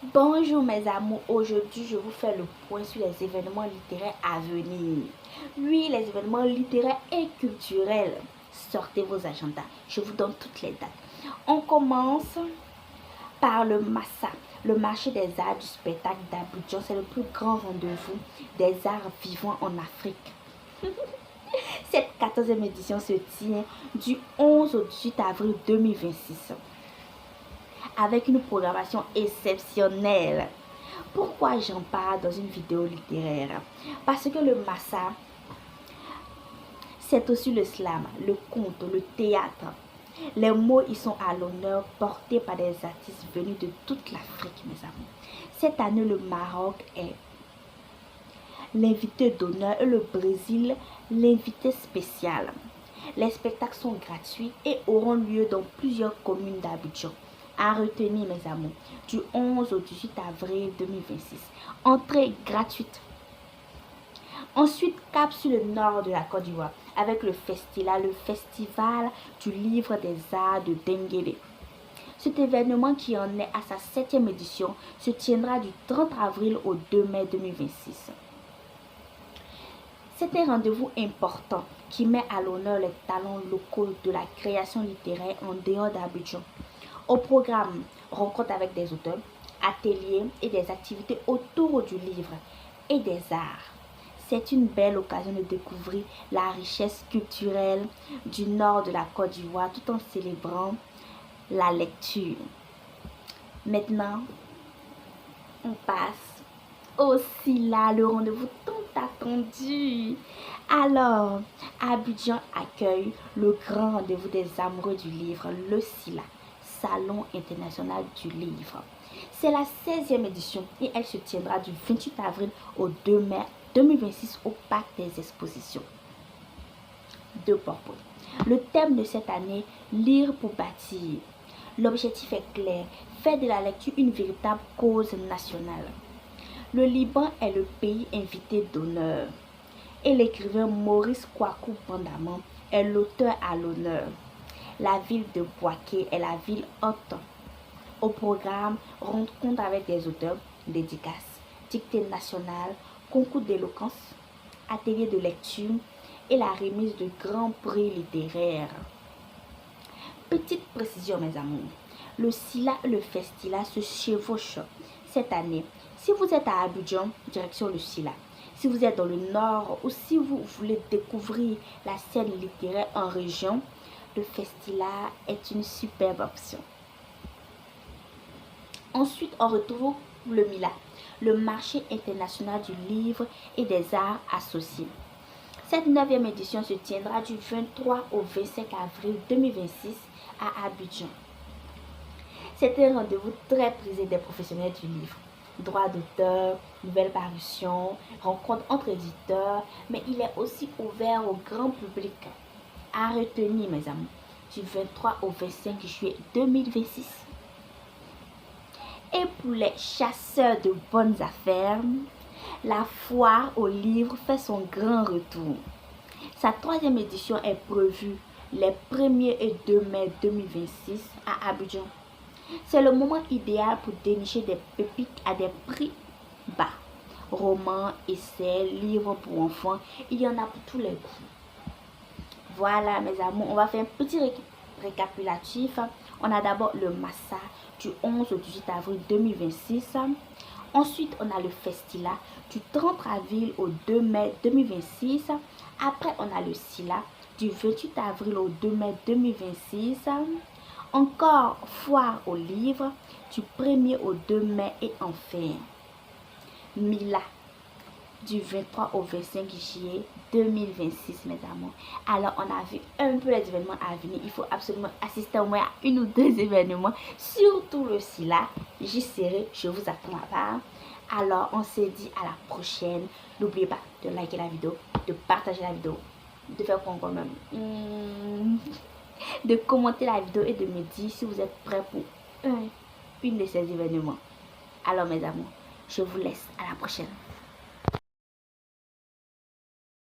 Bonjour mes amours, aujourd'hui je vous fais le point sur les événements littéraires à venir. Oui, les événements littéraires et culturels. Sortez vos agendas, je vous donne toutes les dates. On commence par le Massa, le marché des arts du spectacle d'Abidjan. C'est le plus grand rendez-vous des arts vivants en Afrique. Cette 14e édition se tient du 11 au 18 avril 2026 avec une programmation exceptionnelle. Pourquoi j'en parle dans une vidéo littéraire? Parce que le Massa, c'est aussi le slam, le conte, le théâtre. Les mots y sont à l'honneur, portés par des artistes venus de toute l'Afrique, mes amis. Cette année, le Maroc est l'invité d'honneur et le Brésil l'invité spécial. Les spectacles sont gratuits et auront lieu dans plusieurs communes d'Abidjan. À retenir, mes amours, du 11 au 18 avril 2026. Entrée gratuite. Ensuite, cap sur le nord de la Côte d'Ivoire avec le Festila, le festival du livre des arts de Denguélé. Cet événement qui en est à sa 7e édition se tiendra du 30 avril au 2 mai 2026. C'est un rendez-vous important qui met à l'honneur les talents locaux de la création littéraire en dehors d'Abidjan. Au programme, rencontres avec des auteurs, ateliers et des activités autour du livre et des arts. C'est une belle occasion de découvrir la richesse culturelle du nord de la Côte d'Ivoire tout en célébrant la lecture. Maintenant, on passe au SILA, le rendez-vous tant attendu. Alors, Abidjan accueille le grand rendez-vous des amoureux du livre, le SILA, Salon international du livre. C'est la 16e édition et elle se tiendra du 28 avril au 2 mai 2026 au Parc des Expositions de Portbou. Le thème de cette année, lire pour bâtir. L'objectif est clair, faire de la lecture une véritable cause nationale. Le Liban est le pays invité d'honneur et l'écrivain Maurice Kwaku Bandaman est l'auteur à l'honneur. La ville de Bouaké est la ville hôte. Au programme, rencontre avec des auteurs, dédicaces, dictée nationale, concours d'éloquence, atelier de lecture et la remise de grands prix littéraires. Petite précision, mes amours, le SILA et le Festila se chevauchent cette année. Si vous êtes à Abidjan, direction le SILA. Si vous êtes dans le nord ou si vous voulez découvrir la scène littéraire en région, le Festila est une superbe option. Ensuite, on retrouve le MILA, le marché international du livre et des arts associés. Cette 9e édition se tiendra du 23 au 25 avril 2026 à Abidjan. C'est un rendez-vous très prisé des professionnels du livre. Droit d'auteur, nouvelles parutions, rencontres entre éditeurs, mais il est aussi ouvert au grand public. À retenir, mes amis, du 23 au 25 juillet 2026. Et pour les chasseurs de bonnes affaires, la foire au livre fait son grand retour. Sa 3e édition est prévue les 1er et 2 mai 2026 à Abidjan. C'est le moment idéal pour dénicher des pépites à des prix bas. Romans, essais, livres pour enfants, il y en a pour tous les goûts. Voilà mes amours, on va faire un petit récapitulatif. On a d'abord le Massa du 11 au 18 avril 2026. Ensuite, on a le Festila du 30 avril au 2 mai 2026. Après, on a le SILA du 28 avril au 2 mai 2026. Encore foire au livre du 1er au 2 mai et enfin Mila du 23 au 25 juillet 2026, mes amours. Alors, on a vu un peu les événements à venir. Il faut absolument assister au moins à 1 ou 2 événements. Surtout le SILA. J'y serai, je vous attends là-bas. Alors, on se dit à la prochaine. N'oubliez pas de liker la vidéo, de partager la vidéo, de faire quoi quand même, de commenter la vidéo et de me dire si vous êtes prêts pour une de ces événements. Alors, mes amours, je vous laisse à la prochaine.